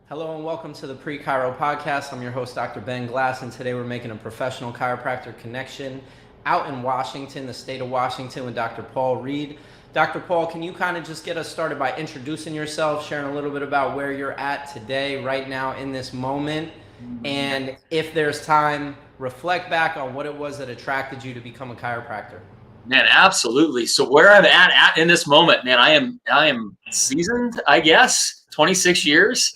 Hello and welcome to the Pre-Chiro Podcast. I'm your host, Dr. Ben Glass, and today we're making a professional chiropractor connection out in Washington, the state of Washington, with Dr. Paul Reed. Dr. Paul, can you kind of just get us started by introducing yourself, sharing a little bit about where you're at today, right now, in this moment, and if there's time, reflect back on what it was that attracted you to become a chiropractor. Man, absolutely. So where I'm at in this moment, man, I am seasoned, I guess, 26 years.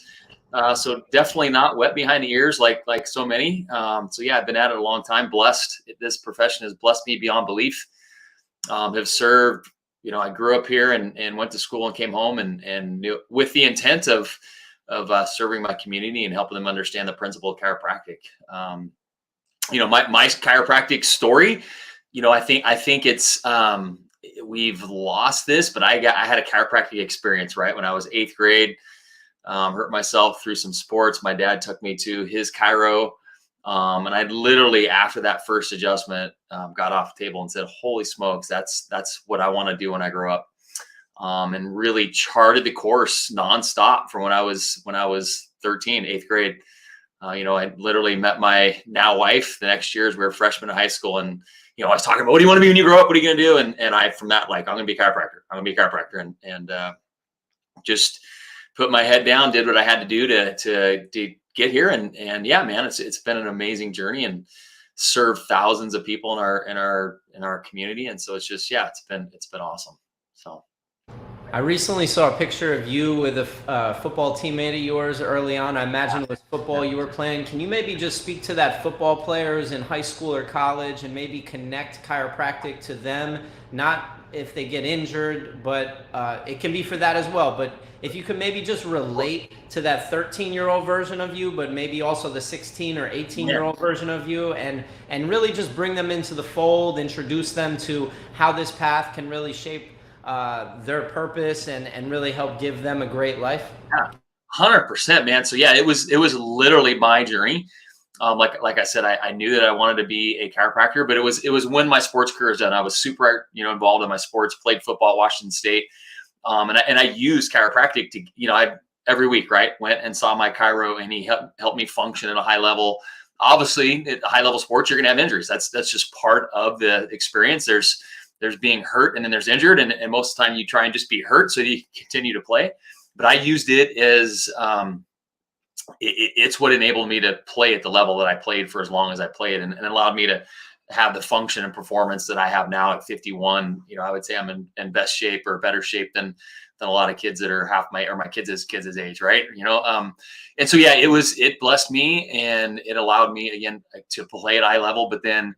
So definitely not wet behind the ears like so many. So yeah, I've been at it a long time. Blessed. This profession has blessed me beyond belief. Have served. I grew up here and went to school and came home and with the intent of serving my community and helping them understand the principle of chiropractic. My chiropractic story. I think it's we've lost this, but I had a chiropractic experience right when I was 8th grade. Hurt myself through some sports. My dad took me to his chiro, and I literally after that first adjustment got off the table and said, "Holy smokes, that's what I want to do when I grow up." And really charted the course nonstop from when I was 13, 8th grade. I literally met my now wife the next year as we were freshmen in high school, and I was talking about, what do you want to be when you grow up? What are you going to do? And I, from that, like, I'm going to be a chiropractor. I'm going to be a chiropractor. And just put my head down, did what I had to do to get here. And yeah, man, it's been an amazing journey and served thousands of people in our community. And so it's just, yeah, it's been awesome. So. I recently saw a picture of you with a football teammate of yours early on. I imagine it was football you were playing. Can you maybe just speak to that football players in high school or college and maybe connect chiropractic to them? Not if they get injured, but it can be for that as well. But if you could maybe just relate to that 13-year-old version of you, but maybe also the 16 or 18-year-old version of you, and really just bring them into the fold, introduce them to how this path can really shape their purpose and really help give them a great life? Yeah, 100%, man. So yeah, it was literally my journey. Like I said, I knew that I wanted to be a chiropractor, but it was when my sports career was done. I was super, involved in my sports, played football at Washington State. And I used chiropractic to, I every week, right, went and saw my chiro, and he helped me function at a high level. Obviously, at high level sports, you're going to have injuries. That's just part of the experience. There's being hurt, and then there's injured, and most of the time you try and just be hurt so that you continue to play. But I used it as it's what enabled me to play at the level that I played for as long as I played, and allowed me to have the function and performance that I have now at 51. I would say I'm in best shape or better shape than a lot of kids that are half my kids' age, right? And so yeah, it blessed me, and it allowed me again to play at eye level, but then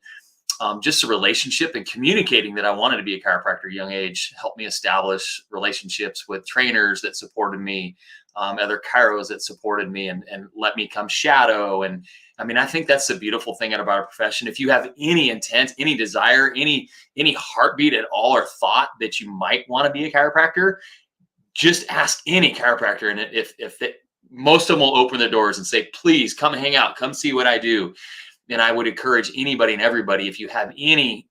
just a relationship and communicating that I wanted to be a chiropractor at a young age helped me establish relationships with trainers that supported me, other chiros that supported me and let me come shadow. And I mean, I think that's the beautiful thing about our profession. If you have any intent, any desire, any heartbeat at all, or thought that you might want to be a chiropractor, just ask any chiropractor. And most of them will open their doors and say, please come hang out, come see what I do. And I would encourage anybody and everybody, if you have any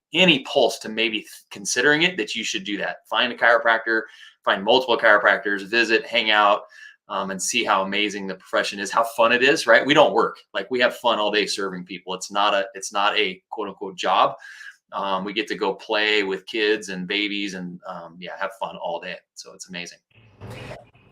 pulse to maybe considering it, that you should do that. Find a chiropractor, find multiple chiropractors, visit, hang out, and see how amazing the profession is, how fun it is, right? We don't work. Like, we have fun all day serving people. It's not a quote unquote job. We get to go play with kids and babies and have fun all day. So it's amazing.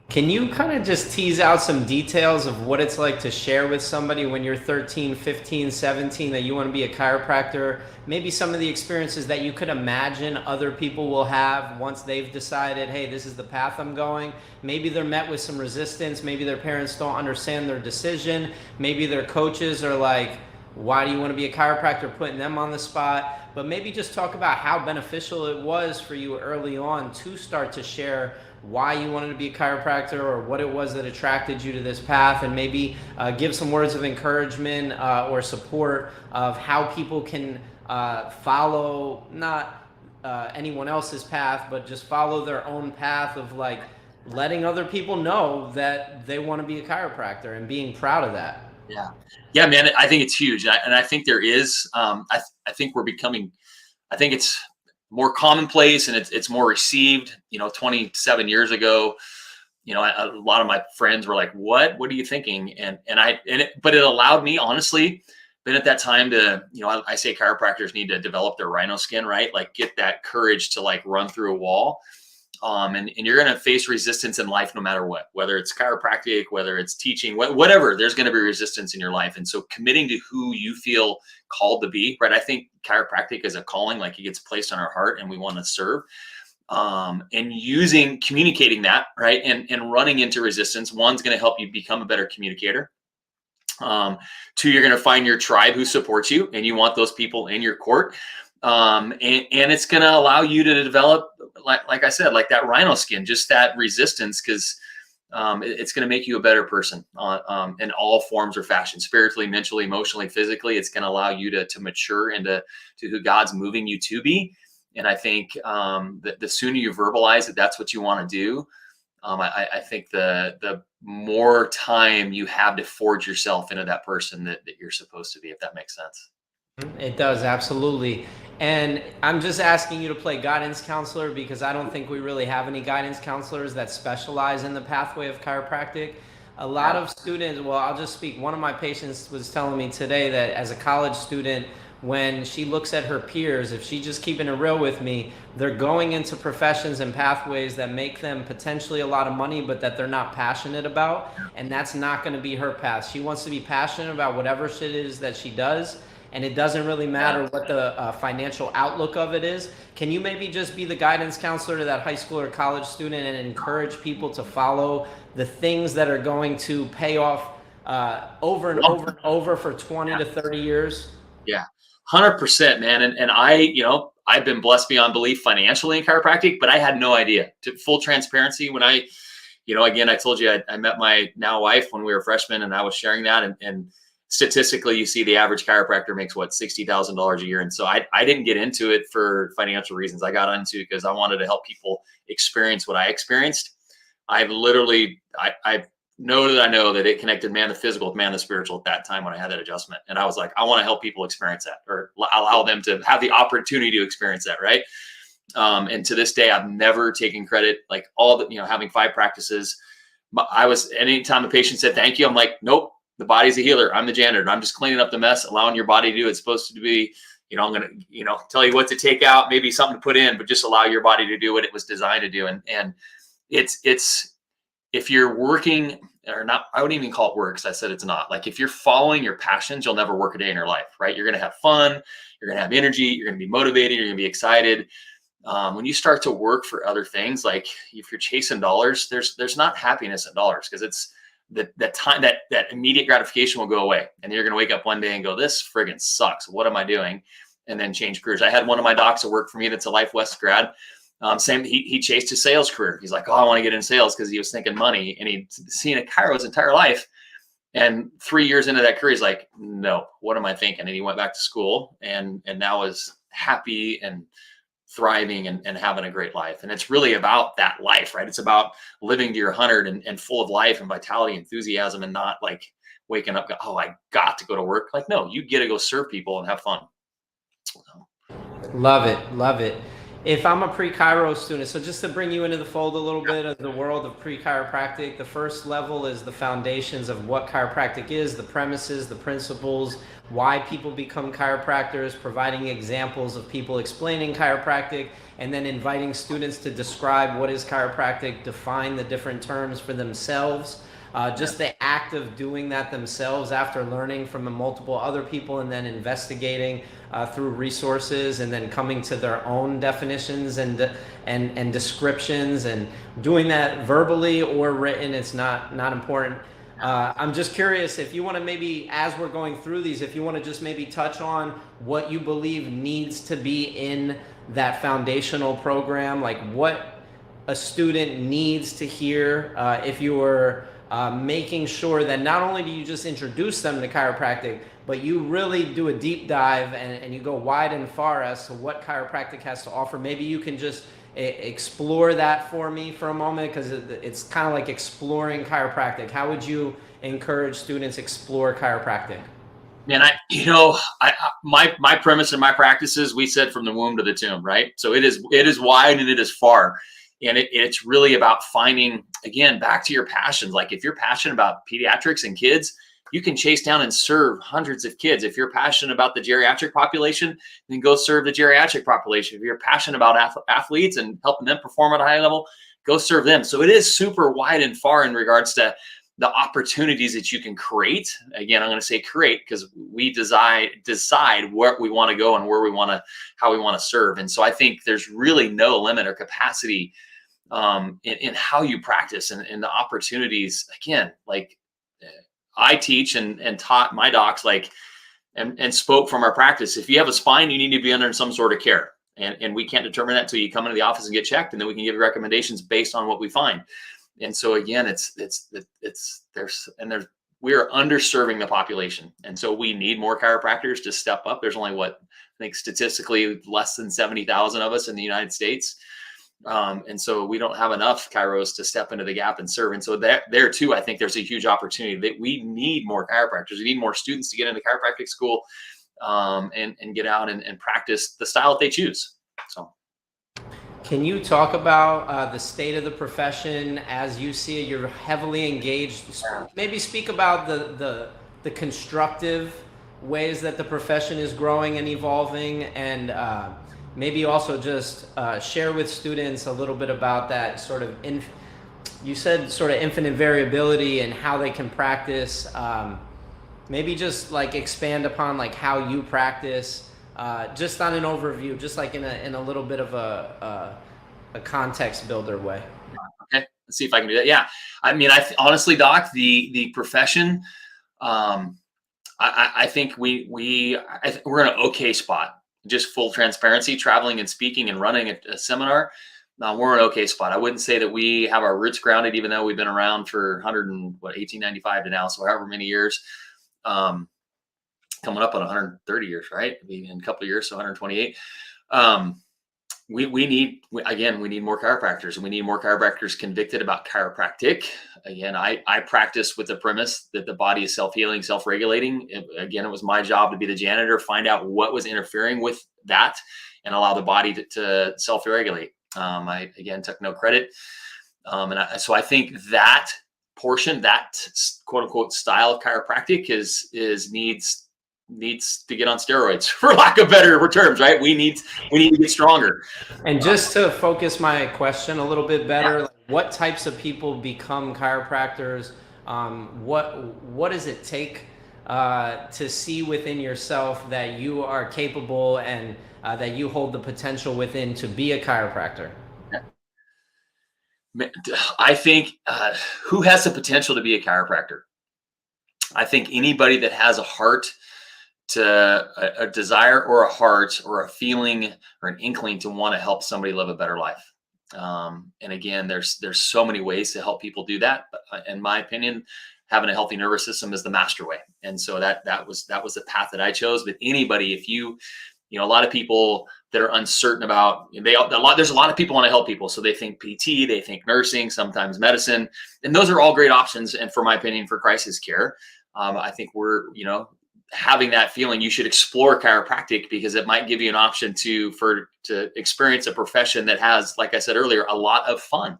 Can you kind of just tease out some details of what it's like to share with somebody when you're 13, 15, 17 that you want to be a chiropractor? Maybe some of the experiences that you could imagine other people will have once they've decided, hey, this is the path I'm going. Maybe they're met with some resistance. Maybe their parents don't understand their decision. Maybe their coaches are like, why do you want to be a chiropractor, putting them on the spot? But maybe just talk about how beneficial it was for you early on to start to share why you wanted to be a chiropractor, or what it was that attracted you to this path, and maybe give some words of encouragement or support of how people can follow not anyone else's path, but just follow their own path of like letting other people know that they want to be a chiropractor and being proud of that. Yeah, man. I think it's huge, and I think there is. I think we're becoming. I think it's more commonplace and it's more received. 27 years ago, a lot of my friends were like, what are you thinking? But it allowed me, honestly, been at that time to, I say chiropractors need to develop their rhino skin, right? Like get that courage to like run through a wall. And you're going to face resistance in life no matter what, whether it's chiropractic, whether it's teaching, whatever, there's going to be resistance in your life. And so committing to who you feel called to be, right? I think chiropractic is a calling, like it gets placed on our heart and we want to serve. And communicating that, right? And running into resistance, one's going to help you become a better communicator. Two, you're going to find your tribe who supports you, and you want those people in your court. And it's going to allow you to develop, like I said, like that rhino skin, just that resistance, because it's going to make you a better person in all forms or fashion, spiritually, mentally, emotionally, physically. It's going to allow you to mature into who God's moving you to be. And I think that the sooner you verbalize that that's what you want to do, I think the more time you have to forge yourself into that person that you're supposed to be, if that makes sense. It does, absolutely. And I'm just asking you to play guidance counselor because I don't think we really have any guidance counselors that specialize in the pathway of chiropractic. A lot of students, well, I'll just speak. One of my patients was telling me today that as a college student, when she looks at her peers, if she's just keeping it real with me, they're going into professions and pathways that make them potentially a lot of money, but that they're not passionate about. And that's not going to be her path. She wants to be passionate about whatever shit is that she does. And it doesn't really matter what the financial outlook of it is. Can you maybe just be the guidance counselor to that high school or college student and encourage people to follow the things that are going to pay off over and over and over for 20 to 30 years? Yeah, 100%, man. And I've been blessed beyond belief financially in chiropractic, but I had no idea. To full transparency, when again, I told you I met my now wife when we were freshmen, and I was sharing that, and statistically, you see the average chiropractor makes what, $60,000 a year. And so I didn't get into it for financial reasons. I got into it because I wanted to help people experience what I experienced. I know that it connected man the physical with man the spiritual at that time when I had that adjustment. And I was like, I want to help people experience that, or allow them to have the opportunity to experience that, right? And to this day, I've never taken credit, like having 5 practices. Anytime a patient said thank you, I'm like, nope. The body's a healer. I'm the janitor. I'm just cleaning up the mess, allowing your body to do what it's supposed to be. I'm going to, tell you what to take out, maybe something to put in, but just allow your body to do what it was designed to do. And it's if you're working or not, I wouldn't even call it work, because I said it's not. Like if you're following your passions, you'll never work a day in your life, right? You're going to have fun. You're going to have energy. You're going to be motivated. You're going to be excited. When you start to work for other things, like if you're chasing dollars, there's not happiness in dollars, because it's that time, that immediate gratification will go away, and you're going to wake up one day and go, this friggin' sucks. What am I doing? And then change careers. I had one of my docs that worked for me that's a Life West grad. He chased his sales career. He's like, oh, I want to get in sales, because he was thinking money, and he'd seen a chiro his entire life. And 3 years into that career, he's like, no, what am I thinking? And he went back to school and now is happy and thriving and having a great life. And it's really about that life, right? It's about living to your 100 and full of life and vitality, enthusiasm, and not like waking up, oh, I got to go to work. Like, no, you get to go serve people and have fun. Love it. Love it. If I'm a pre-chiro student, so just to bring you into the fold a little bit of the world of pre-chiropractic, the first level is the foundations of what chiropractic is, the premises, the principles, why people become chiropractors, providing examples of people explaining chiropractic, and then inviting students to describe what is chiropractic, define the different terms for themselves. Just the act of doing that themselves after learning from multiple other people and then investigating through resources and then coming to their own definitions and descriptions, and doing that verbally or written, it's not important. I'm just curious if you want to maybe, as we're going through these, if you want to just maybe touch on what you believe needs to be in that foundational program, like what a student needs to hear if you were making sure that not only do you just introduce them to chiropractic, but you really do a deep dive and you go wide and far as to what chiropractic has to offer. Maybe you can just explore that for me for a moment, because it's kind of like exploring chiropractic. How would you encourage students explore chiropractic? Man, my premise in my practices, we said from the womb to the tomb, right? So it is wide and it is far. And it's really about finding, again, back to your passions. Like if you're passionate about pediatrics and kids, you can chase down and serve hundreds of kids. If you're passionate about the geriatric population, then go serve the geriatric population. If you're passionate about athletes and helping them perform at a high level, go serve them. So it is super wide and far in regards to the opportunities that you can create. Again, I'm going to say create because we decide where we want to go and how we want to serve. And so I think there's really no limit or capacity in how you practice and the opportunities. Again, like I teach and taught my docs, like, and spoke from our practice. If you have a spine, you need to be under some sort of care. And we can't determine that until you come into the office and get checked. And then we can give you recommendations based on what we find. And so again, we are underserving the population. And so we need more chiropractors to step up. There's only I think statistically less than 70,000 of us in the United States. And so we don't have enough chiros to step into the gap and serve. And so there too, I think there's a huge opportunity that we need more chiropractors. We need more students to get into chiropractic school and get out and practice the style that they choose. So. Can you talk about the state of the profession as you see it? You're heavily engaged. Maybe speak about the constructive ways that the profession is growing and evolving, and maybe also just share with students a little bit about that sort of, you said sort of infinite variability and how they can practice. Maybe just like expand upon like how you practice. Just on an overview, just like in a little bit of a context builder way. Okay, let's see if I can do that. Yeah, I mean, honestly, Doc, the profession, I think we're in an okay spot. Just full transparency, traveling and speaking and running a seminar, we're in an okay spot. I wouldn't say that we have our roots grounded, even though we've been around for 1895 to now, so however many years. Coming up on 130 years, right? In a couple of years, so 128. We need more chiropractors, and we need more chiropractors convicted about chiropractic. Again, I practice with the premise that the body is self-healing, self-regulating. Again, it was my job to be the janitor, find out what was interfering with that and allow the body to self-regulate. I, again, took no credit. So I think that portion, that quote unquote style of chiropractic needs to get on steroids, for lack of better terms, right? We need to get stronger. And just to focus my question a little bit better, like what types of people become chiropractors? What does it take to see within yourself that you are capable and that you hold the potential within to be a chiropractor? I think who has the potential to be a chiropractor? I think anybody that has a heart, a desire or a heart or a feeling or an inkling to want to help somebody live a better life. And again, there's so many ways to help people do that. But in my opinion, having a healthy nervous system is the master way. And so that was the path that I chose. But anybody, if you know, a lot of people that are uncertain about, there's a lot of people want to help people. So they think PT, they think nursing, sometimes medicine, and those are all great options. And for my opinion, for crisis care, I think we're, having that feeling, you should explore chiropractic because it might give you an option to experience a profession that has, like I said earlier, a lot of fun.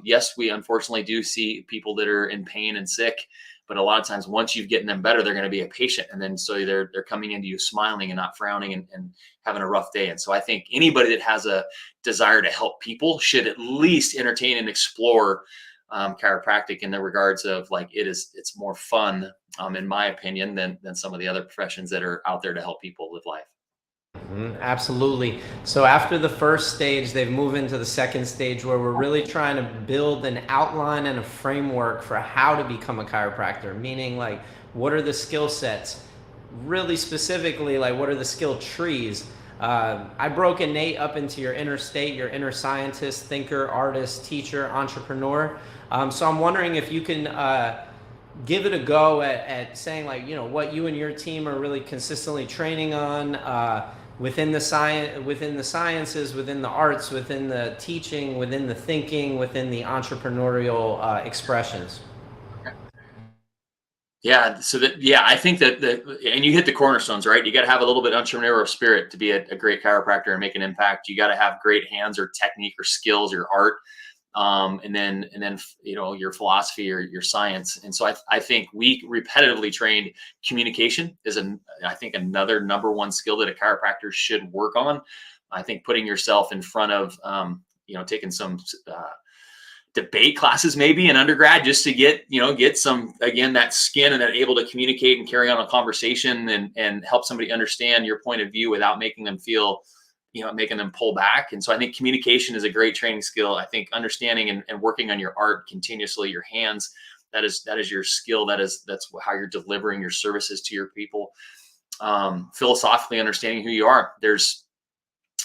Yes, we unfortunately do see people that are in pain and sick, but a lot of times once you've gotten them better, they're going to be a patient. And then so they're coming into you smiling and not frowning and having a rough day. And so I think anybody that has a desire to help people should at least entertain and explore chiropractic in the regards of like it's more fun, in my opinion, than some of the other professions that are out there to help people live life. Absolutely. So after the first stage, they've moved into the second stage where we're really trying to build an outline and a framework for how to become a chiropractor, meaning like what are the skill sets, really specifically like what are the skill trees. I broke Nate up into your inner state, your inner scientist, thinker, artist, teacher, entrepreneur. So I'm wondering if you can give it a go at saying like, what you and your team are really consistently training on within the sciences, within the arts, within the teaching, within the thinking, within the entrepreneurial expressions. Yeah. So that, yeah, I think that and you hit the cornerstones, right? You got to have a little bit of entrepreneurial spirit to be a great chiropractor and make an impact. You got to have great hands or technique or skills or art. And then your philosophy or your science. And so I think we repetitively trained communication is I think another number one skill that a chiropractor should work on. I think putting yourself in front of taking some debate classes maybe in undergrad just to get some, again, that skin and that able to communicate and carry on a conversation and help somebody understand your point of view without making them feel, making them pull back. And so I think communication is a great training skill. I think understanding and working on your art continuously, your hands, that is your skill. That's how you're delivering your services to your people. Philosophically understanding who you are. There's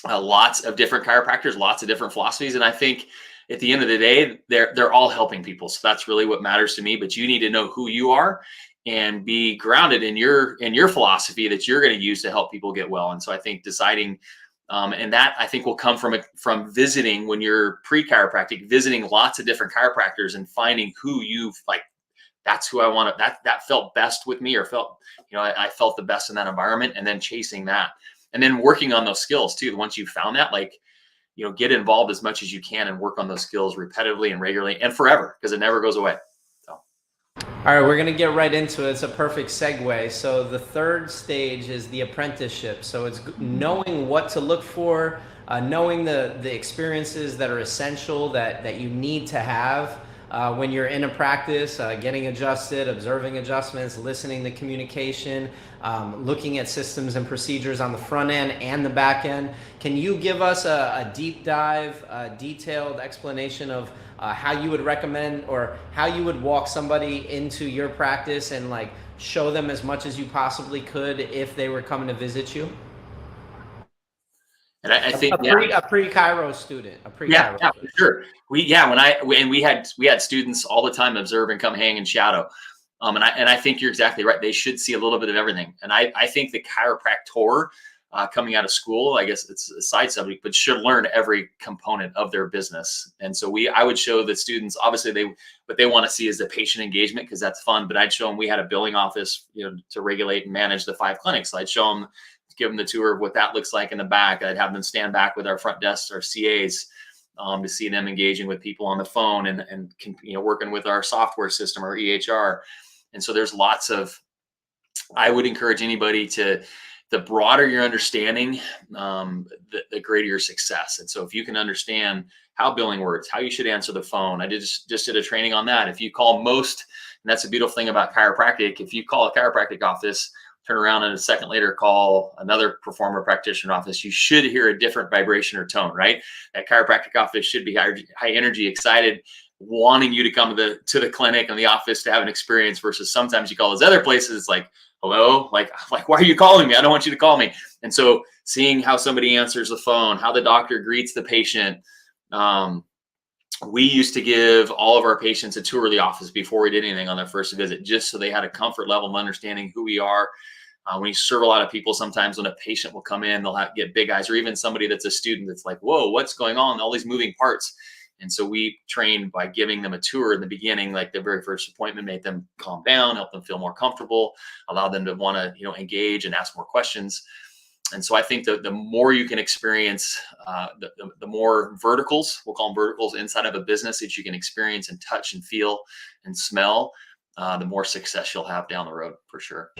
lots of different chiropractors, lots of different philosophies. And I think at the end of the day, they're all helping people. So that's really what matters to me. But you need to know who you are and be grounded in your philosophy that you're going to use to help people get well. And so I think deciding, and that I think will come from visiting when you're pre-chiropractic, visiting lots of different chiropractors and finding who you've like. That's who I want to. That felt best with me, or felt, I felt the best in that environment, and then chasing that, and then working on those skills too. Once you've found that, get involved as much as you can and work on those skills repetitively and regularly and forever, because it never goes away. So. All right, we're going to get right into it. It's a perfect segue. So the third stage is the apprenticeship. So it's knowing what to look for, knowing the experiences that are essential that you need to have when you're in a practice, getting adjusted, observing adjustments, listening to communication, looking at systems and procedures on the front end and the back end. Can you give us a deep dive, detailed explanation of how you would recommend or how you would walk somebody into your practice and show them as much as you possibly could if they were coming to visit you? And I think a pre-chiro student, yeah, for sure. We had students all the time observe and come hang and shadow. And I think you're exactly right. They should see a little bit of everything. And I think the chiropractor coming out of school, I guess it's a side subject, but should learn every component of their business. And so I would show the students, obviously what they want to see is the patient engagement, because that's fun. But I'd show them we had a billing office, to regulate and manage the 5 clinics. So I'd show them, give them the tour of what that looks like in the back. I'd have them stand back with our front desks, our CAs, to see them engaging with people on the phone and working with our software system, our EHR. And so there's lots of, I would encourage anybody the broader your understanding, the greater your success. And so if you can understand how billing works, how you should answer the phone. I just did a training on that. If you call and that's a beautiful thing about chiropractic. If you call a chiropractic office, turn around and a second later call another performer practitioner office, you should hear a different vibration or tone, right? That chiropractic office should be high energy, excited, wanting you to come to the clinic and the office to have an experience, versus sometimes you call those other places, it's like, hello, like why are you calling me? I don't want you to call me. And so seeing how somebody answers the phone, how the doctor greets the patient. We used to give all of our patients a tour of the office before we did anything on their first visit, just so they had a comfort level of understanding who we are. When you serve a lot of people, sometimes when a patient will come in, they'll get big eyes, or even somebody that's a student that's like, whoa, what's going on? All these moving parts. And so we train by giving them a tour in the beginning, like the very first appointment, make them calm down, help them feel more comfortable, allow them to want to, engage and ask more questions. And so I think the more you can experience, the more verticals, we'll call them verticals, inside of a business that you can experience and touch and feel and smell, the more success you'll have down the road, for sure.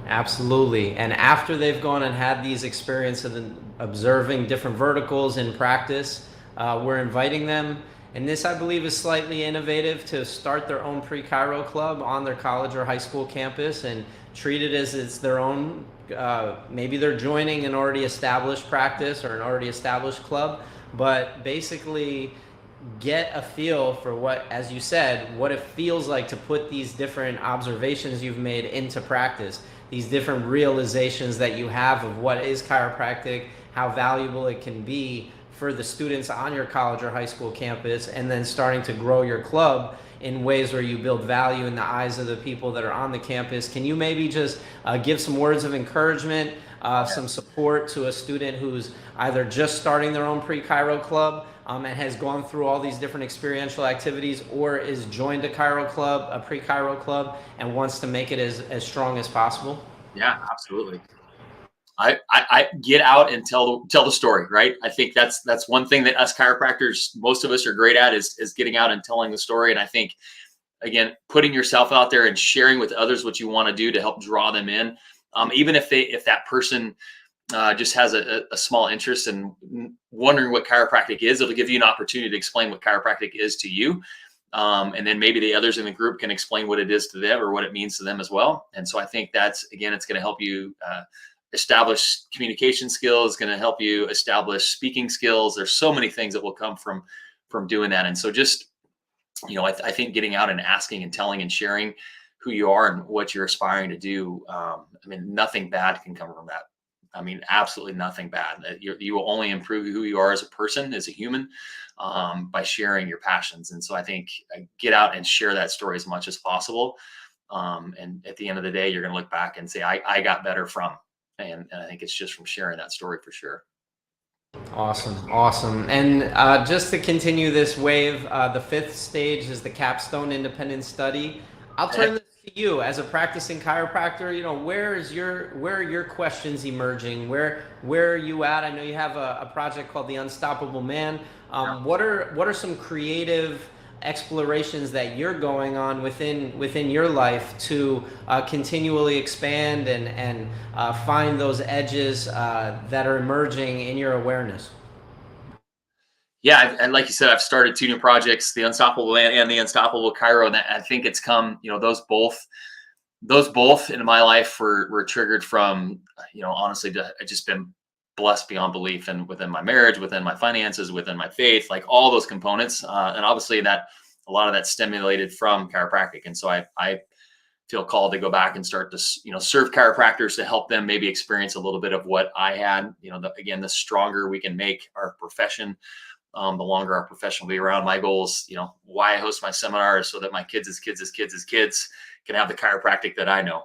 Absolutely. And after they've gone and had these experiences and observing different verticals in practice, we're inviting them, and this I believe is slightly innovative, to start their own pre-chiro club on their college or high school campus and treat it as it's their own. Maybe they're joining an already established practice or an already established club, but basically get a feel for what, as you said, what it feels like to put these different observations you've made into practice, these different realizations that you have of what is chiropractic, how valuable it can be for the students on your college or high school campus, and then starting to grow your club in ways where you build value in the eyes of the people that are on the campus. Can you maybe just give some words of encouragement some support to a student who's either just starting their own pre-chiro club and has gone through all these different experiential activities, or is joined a chiro club, a pre-chiro club, and wants to make it as strong as possible? Yeah, absolutely. I get out and tell the story, right? I think that's one thing that us chiropractors, most of us are great at, is getting out and telling the story. And I think, again, putting yourself out there and sharing with others what you want to do to help draw them in. Even if that person just has a small interest in wondering what chiropractic is, it'll give you an opportunity to explain what chiropractic is to you. And then maybe the others in the group can explain what it is to them or what it means to them as well. And so I think that's, again, it's going to help you establish communication skills, going to help you establish speaking skills. There's so many things that will come from doing that. And so just, I think getting out and asking and telling and sharing who you are and what you're aspiring to do. Nothing bad can come from that. Absolutely nothing bad. You will only improve who you are as a person, as a human, by sharing your passions. And so I think get out and share that story as much as possible. And at the end of the day, you're going to look back and say, I got better from. And I think it's just from sharing that story for sure. Awesome. And just to continue this wave, the fifth stage is the capstone independent study. I'll turn this to you as a practicing chiropractor. Where are your questions emerging? Where are you at? I know you have a project called The Unstoppable Man. What are some creative explorations that you're going on within your life to continually expand and find those edges that are emerging in your awareness? Yeah, and like you said, I've started 2 new projects, the Unstoppable Man and the Unstoppable Chiro, and I think it's come, those both in my life were triggered from, honestly, I just been blessed beyond belief, and within my marriage, within my finances, within my faith, like all those components, and obviously that a lot of that stimulated from chiropractic, and so I feel called to go back and start to serve chiropractors to help them maybe experience a little bit of what I had. The stronger we can make our profession, the longer our profession will be around. My goal is, why I host my seminars, so that my kids' kids can have the chiropractic that I know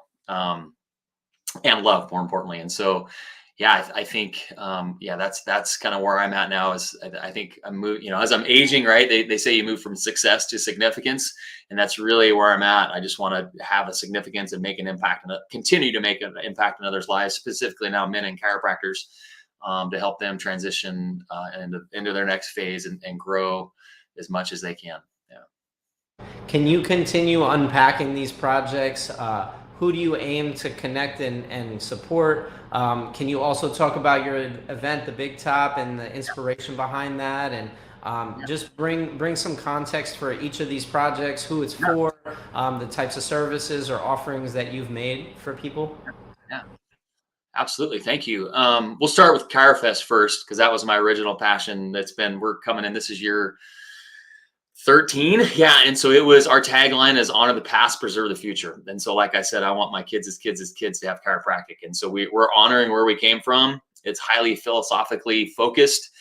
and love, more importantly. And so, yeah, I think, that's kind of where I'm at now. Is I think I'm as I'm aging, right? They say you move from success to significance, and that's really where I'm at. I just want to have a significance and make an impact, and continue to make an impact in others' lives, specifically now men and chiropractors. To help them transition into their next phase and grow as much as they can. Yeah. Can you continue unpacking these projects? Who do you aim to connect and support? Can you also talk about your event, the Big Top, and the inspiration behind that? And just bring some context for each of these projects, who it's for, the types of services or offerings that you've made for people? Yeah. Absolutely. Thank you. We'll start with ChiroFest first, because that was my original passion. We're coming in, this is year 13. Yeah. And so our tagline is honor the past, preserve the future. And so, like I said, I want my kids' kids' kids to have chiropractic. And so we're honoring where we came from. It's highly philosophically focused.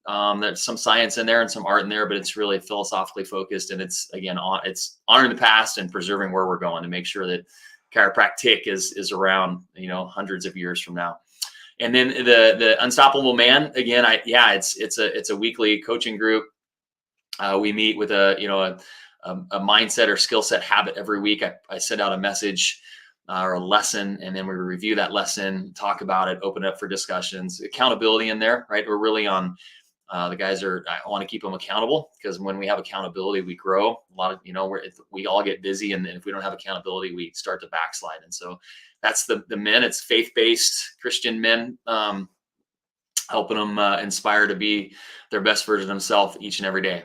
There's some science in there and some art in there, but it's really philosophically focused. And it's, again, it's honoring the past and preserving where we're going to make sure that chiropractic is around, hundreds of years from now. And then the Unstoppable Man, again, it's a weekly coaching group. We meet with a mindset or skill set habit every week. I send out a message or a lesson, and then we review that lesson, talk about it, open it up for discussions, accountability in there, right? We're really on I want to keep them accountable, because when we have accountability, we grow. A lot of, we all get busy, and if we don't have accountability, we start to backslide. And so that's the men. It's faith-based Christian men, helping them inspire to be their best version of themselves each and every day.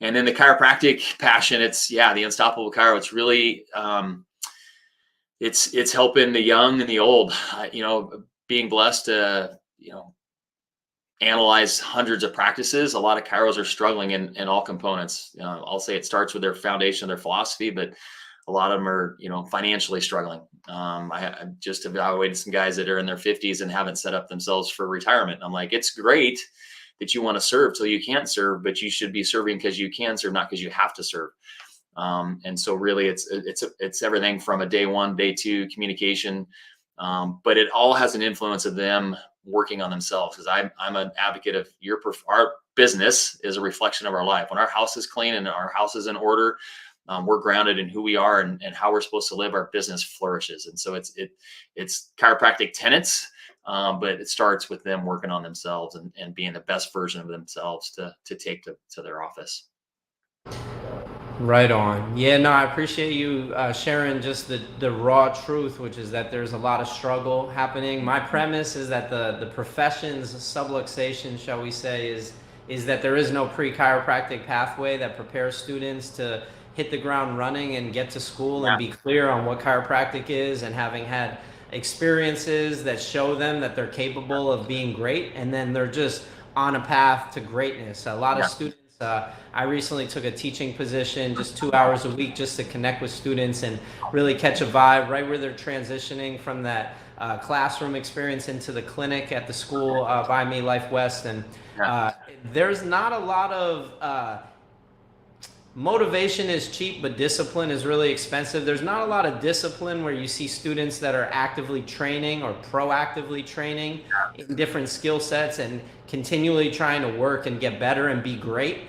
And then the chiropractic passion, it's the Unstoppable Chiro. It's really, it's helping the young and the old, being blessed to, analyze hundreds of practices. A lot of chiros are struggling in all components. I'll say it starts with their foundation, their philosophy, but a lot of them are, financially struggling. I just evaluated some guys that are in their 50s and haven't set up themselves for retirement. I'm like, it's great that you want to serve till you can't serve, but you should be serving because you can serve, not because you have to serve. And so really it's everything from a day 1, day 2 communication, But it all has an influence of them working on themselves. Because I'm an advocate of our business is a reflection of our life. When our house is clean and our house is in order, we're grounded in who we are and how we're supposed to live. Our business flourishes, and so it's chiropractic tenets, but it starts with them working on themselves and being the best version of themselves to take to their office. Right on. Yeah, no, I appreciate you sharing just the raw truth, which is that there's a lot of struggle happening. My premise is that the profession's subluxation, shall we say, is that there is no pre-chiropractic pathway that prepares students to hit the ground running and get to school and Yeah, be clear on what chiropractic is, and having had experiences that show them that they're capable of being great, and then they're just on a path to greatness. A lot of yeah, students, I recently took a teaching position, just 2 hours a week, just to connect with students and really catch a vibe right where they're transitioning from that classroom experience into the clinic at the school by me, Life West. And yeah, there's not a lot of motivation is cheap, but discipline is really expensive. There's not a lot of discipline where you see students that are actively training or proactively training in different skill sets and continually trying to work and get better and be great.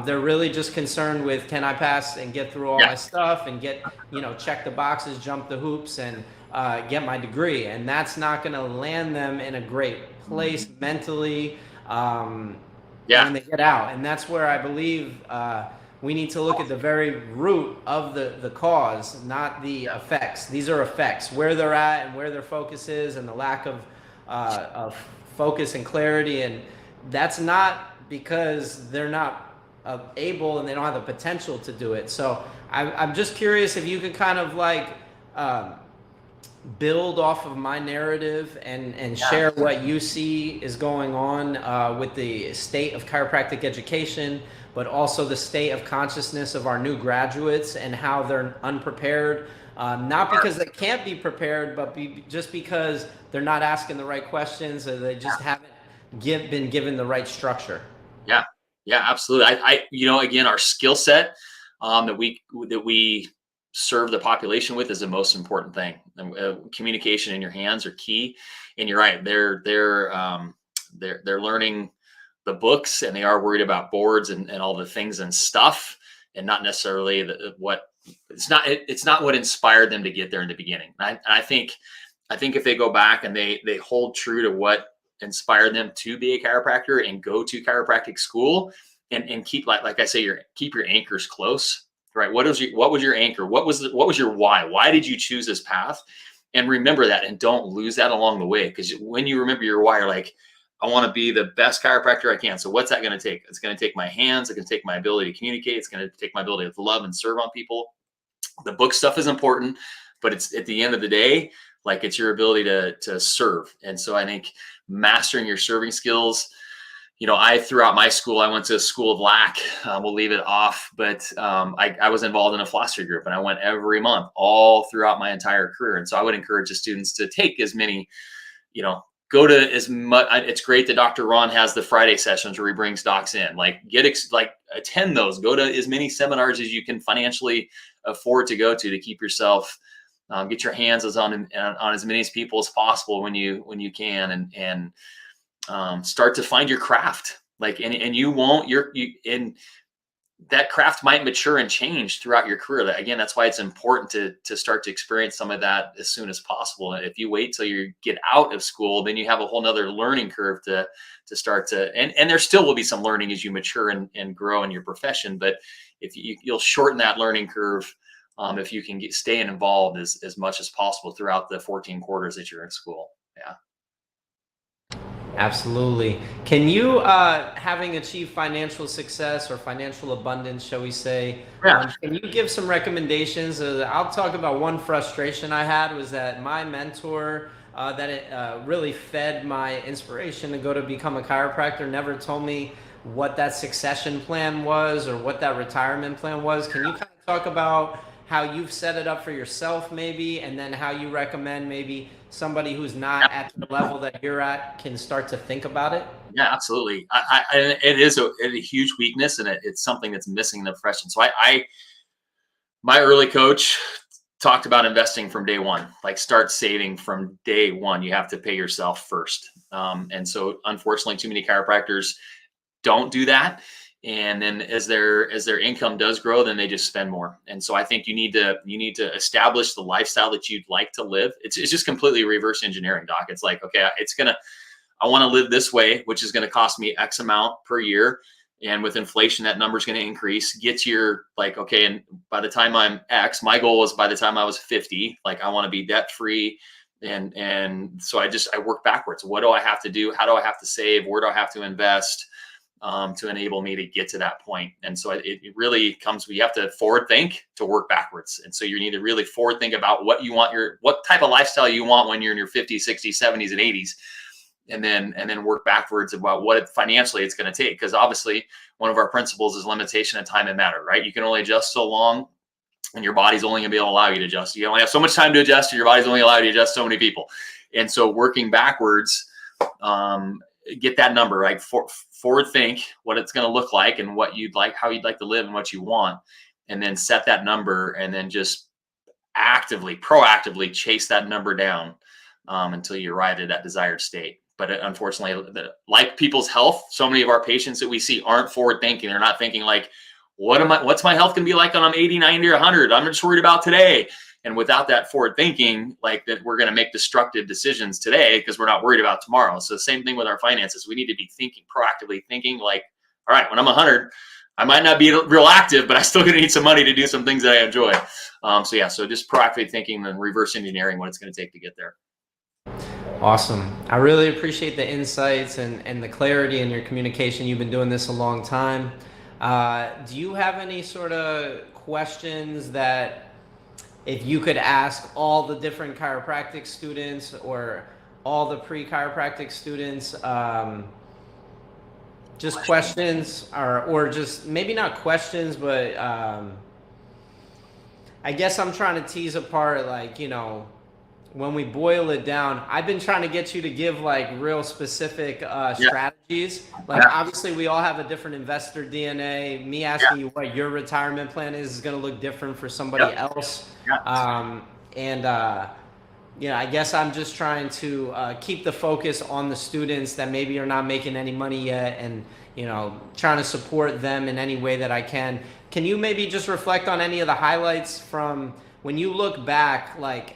They're really just concerned with, can I pass and get through all yeah, my stuff and get, check the boxes, jump the hoops, and get my degree. And that's not going to land them in a great place mentally yeah, when they get out. And that's where I believe we need to look at the very root of the cause, not the effects. These are effects, where they're at and where their focus is, and the lack of focus and clarity. And that's not because they're not able and they don't have the potential to do it. So I'm just curious if you could kind of like build off of my narrative and yeah. share what you see is going on with the state of chiropractic education, but also the state of consciousness of our new graduates and how they're unprepared, not because they can't be prepared, but just because they're not asking the right questions, or they just haven't been given the right structure. Yeah, yeah, absolutely. Again, our skill set that we serve the population with is the most important thing. And, communication in your hands are key. And you're right; they're learning the books, and they are worried about boards and all the things and stuff, and not necessarily what it's not what inspired them to get there in the beginning. I think if they go back and they hold true to what inspired them to be a chiropractor and go to chiropractic school and keep like I say, keep your anchors close, right? What was your anchor? What was your why? Why did you choose this path? And remember that, and don't lose that along the way. Because when you remember your why, you're like, I want to be the best chiropractor I can. So what's that going to take? It's going to take my hands. It's going to take my ability to communicate. It's going to take my ability to love and serve on people. The book stuff is important, but it's at the end of the day, like, it's your ability to serve. And so I think mastering your serving skills, throughout my school, I went to a school of lack. We'll leave it off, but I was involved in a philosophy group, and I went every month all throughout my entire career. And so I would encourage the students to take as many, go to as much. It's great that Dr. Ron has the Friday sessions where he brings docs in, attend those, go to as many seminars as you can financially afford to go to keep yourself, get your hands on as many people as possible when you can, and start to find your craft. And that craft might mature and change throughout your career. Again, that's why it's important to start to experience some of that as soon as possible. If you wait till you get out of school, then you have a whole nother learning curve to start to, and there still will be some learning as you mature and grow in your profession. But if you'll shorten that learning curve, if you can stay involved as much as possible throughout the 14 quarters that you're in school. Yeah. Absolutely. Can you, having achieved financial success or financial abundance, shall we say, Yeah. can you give some recommendations? I'll talk about one frustration I had was that my mentor, that it really fed my inspiration to go to become a chiropractor, never told me what that succession plan was or what that retirement plan was. Can you kind of talk about how you've set it up for yourself, maybe, and then how you recommend maybe somebody who's not at the level that you're at can start to think about it? Yeah, absolutely. It is a huge weakness, and it's something that's missing in the profession. So my early coach talked about investing from day one. Like, start saving from day one. You have to pay yourself first. And so unfortunately, too many chiropractors don't do that. And then as their income does grow, then they just spend more. And so I think you need to establish the lifestyle that you'd like to live. It's just completely reverse engineering, Doc. It's like, okay, I want to live this way, which is going to cost me X amount per year. And with inflation, that number is going to increase. Get your, like, okay, and by the time I'm X, my goal was by the time I was 50, like, I want to be debt free. And so I work backwards. What do I have to do? How do I have to save? Where do I have to invest to enable me to get to that point? And so it really comes, you have to forward think to work backwards. And so you need to really forward think about what you want, what type of lifestyle you want when you're in your 50s, 60s, 70s, and 80s. And then work backwards about what financially it's going to take. Because obviously one of our principles is limitation of time and matter, right? You can only adjust so long, and your body's only going to be able to allow you to adjust. You only have so much time to adjust, and your body's only allowed you to adjust so many people. And so working backwards, get that number, right? Forward think what it's going to look like and what you'd like, how you'd like to live and what you want. And then set that number, and then just proactively chase that number down until you arrive at that desired state. But unfortunately, like people's health, so many of our patients that we see aren't forward thinking. They're not thinking like, what's my health going to be like when I'm 80, 90, or 100? I'm just worried about today. And without that forward thinking, like, that we're going to make destructive decisions today because we're not worried about tomorrow. So the same thing with our finances. We need to be proactively thinking like, all right, when I'm 100, I might not be real active, but I still going to need some money to do some things that I enjoy. So just proactively thinking and reverse engineering what it's going to take to get there. Awesome. I really appreciate the insights and the clarity in your communication. You've been doing this a long time. Do you have any sort of questions that, if you could ask all the different chiropractic students or all the pre-chiropractic students, just questions, or just maybe not questions, but I guess I'm trying to tease apart, like, when we boil it down, I've been trying to get you to give like real specific strategies. Like, obviously we all have a different investor DNA. Me asking you what your retirement plan is going to look different for somebody else. I guess I'm just trying to keep the focus on the students that maybe are not making any money yet, and trying to support them in any way that I can. Can you maybe just reflect on any of the highlights from when you look back, like,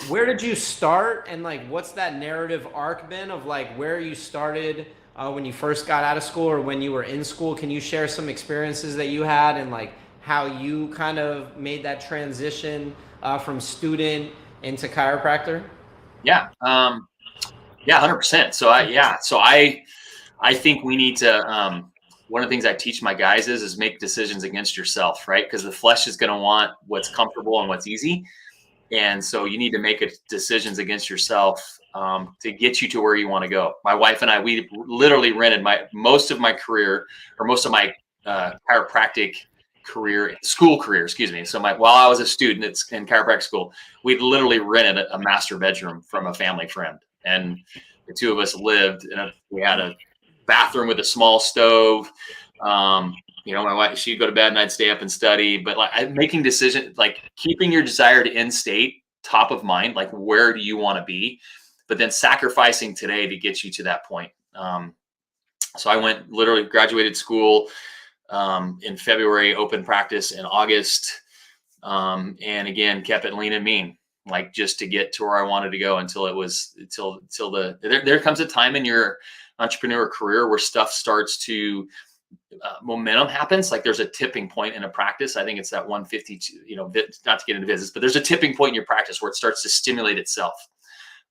where did you start, and like, what's that narrative arc been of like where you started when you first got out of school or when you were in school? Can you share some experiences that you had and like how you kind of made that transition from student into chiropractor? Yeah. 100%. So I think we need to, one of the things I teach my guys is make decisions against yourself, right? Because the flesh is going to want what's comfortable and what's easy. And so you need to make decisions against yourself to get you to where you want to go. My wife and I, we literally rented most of my chiropractic school career, excuse me. So while I was a student in chiropractic school, we literally rented a master bedroom from a family friend. And the two of us lived, we had a bathroom with a small stove. My wife, she'd go to bed and I'd stay up and study, but like making decisions, like keeping your desired end state top of mind, like where do you want to be, but then sacrificing today to get you to that point. So I literally graduated school in February, open practice in August. And again, kept it lean and mean, like just to get to where I wanted to go there comes a time in your entrepreneur career where stuff starts to, momentum happens. Like there's a tipping point in a practice. I think it's that 152, not to get into business, but there's a tipping point in your practice where it starts to stimulate itself,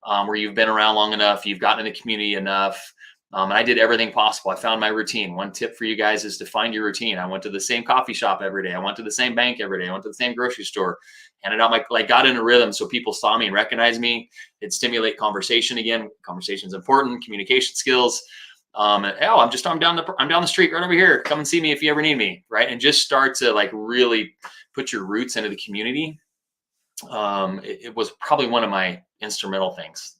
where you've been around long enough, you've gotten in the community enough. And I did everything possible. I found my routine. One tip for you guys is to find your routine. I went to the same coffee shop every day. I went to the same bank every day. I went to the same grocery store, handed out got in a rhythm. So people saw me and recognized me. It'd stimulate conversation again. Conversation's important, communication skills. I'm down the street right over here. Come and see me if you ever need me. Right. And just start to like really put your roots into the community. It was probably one of my instrumental things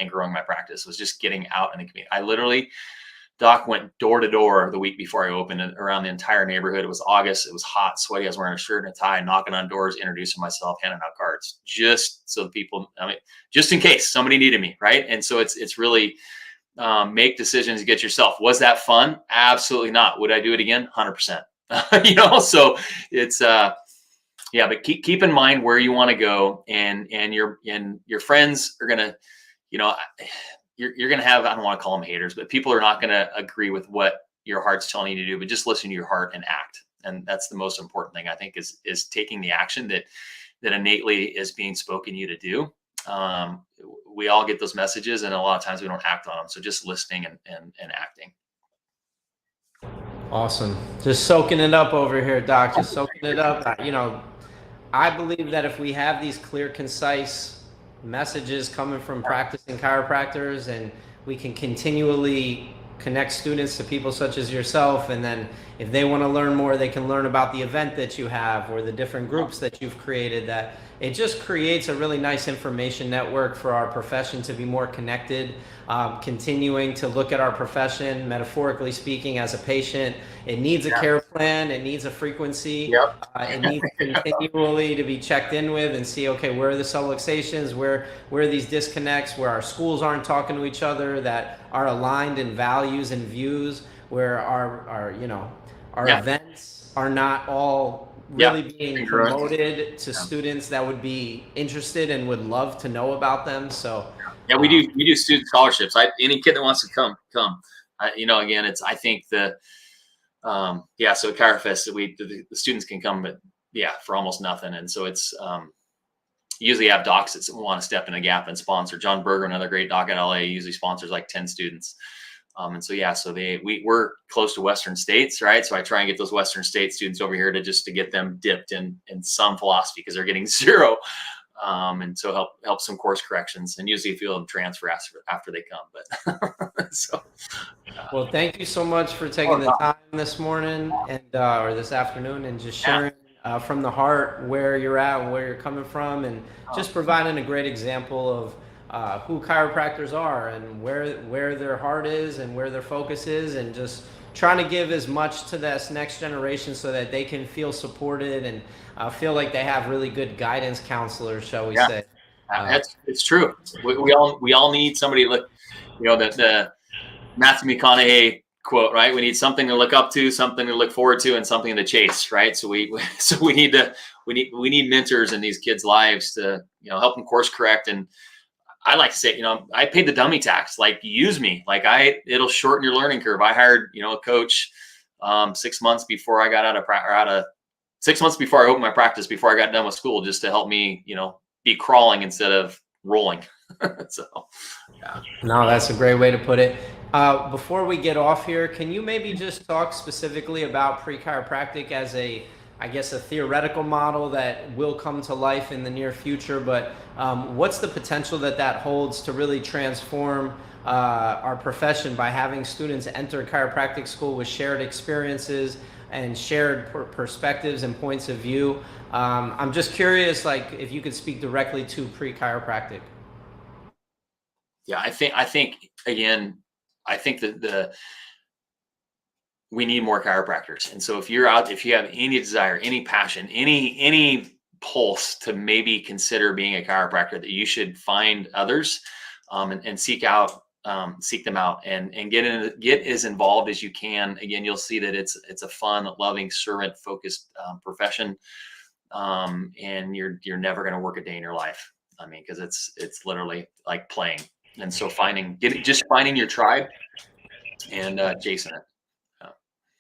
in growing my practice, was just getting out in the community. I literally Doc went door to door the week before I opened it around the entire neighborhood. It was August. It was hot, sweaty. I was wearing a shirt and a tie, knocking on doors, introducing myself, handing out cards, just so the people, I mean, just in case somebody needed me. Right. And so it's really, make decisions to get yourself. Was that fun? Absolutely not. Would I do it again? 100%. So it's, yeah, but keep in mind where you want to go, and your friends are going to, you know, you're going to have, I don't want to call them haters, but people are not going to agree with what your heart's telling you to do, but just listen to your heart and act. And that's the most important thing, I think, is taking the action that innately is being spoken you to do. We all get those messages, and a lot of times we don't act on them. So just listening and acting. Awesome. Just soaking it up over here, Doc. Just soaking it up. I believe that if we have these clear, concise messages coming from practicing chiropractors, and we can continually connect students to people such as yourself, and then if they want to learn more, they can learn about the event that you have or the different groups that you've created, that it just creates a really nice information network for our profession to be more connected, continuing to look at our profession, metaphorically speaking, as a patient. It needs a care plan. It needs a frequency. Yep. It needs continually to be checked in with and see, okay, where are the subluxations, where are these disconnects, where our schools aren't talking to each other, that are aligned in values and views, where our events are not all really being promoted to students that would be interested and would love to know about them. So yeah, we do student scholarships. Any kid that wants to come. Again, I think so at ChiroFest, the students can come, but for almost nothing. And so it's usually have docs that want to step in a gap and sponsor. John Berger, another great doc at LA, usually sponsors like 10 students. We're close to Western states, right? So I try and get those Western state students over here to get them dipped in some philosophy, because they're getting zero. And so help some course corrections, and usually feel them transfer after they come. But well, thank you so much for taking the time this morning or this afternoon, and just sharing from the heart where you're at and where you're coming from, and just providing a great example of who chiropractors are, and where their heart is and where their focus is, and just trying to give as much to this next generation so that they can feel supported and feel like they have really good guidance counselors, shall we say. It's true. We all need somebody to look, the Matthew McConaughey quote, right? We need something to look up to, something to look forward to, and something to chase, right? So we need mentors in these kids' lives to, help them course correct. And I like to say, I paid the dummy tax, like, use me, like it'll shorten your learning curve. I hired, a coach 6 months before I got out of 6 months before I opened my practice, before I got done with school, just to help me, be crawling instead of rolling. So, yeah. No, that's a great way to put it. Before we get off here, can you maybe just talk specifically about pre-chiropractic as a theoretical model that will come to life in the near future, but what's the potential that holds to really transform our profession by having students enter chiropractic school with shared experiences and shared perspectives and points of view? I'm just curious, like, if you could speak directly to pre-chiropractic. Yeah, I think that we need more chiropractors. And so if you have any desire, any passion, any pulse to maybe consider being a chiropractor, that you should find others and seek them out and get as involved as you can. Again, you'll see that it's a fun, loving, servant focused profession. And you're never going to work a day in your life. I mean, because it's literally like playing. And so finding your tribe and chasing it.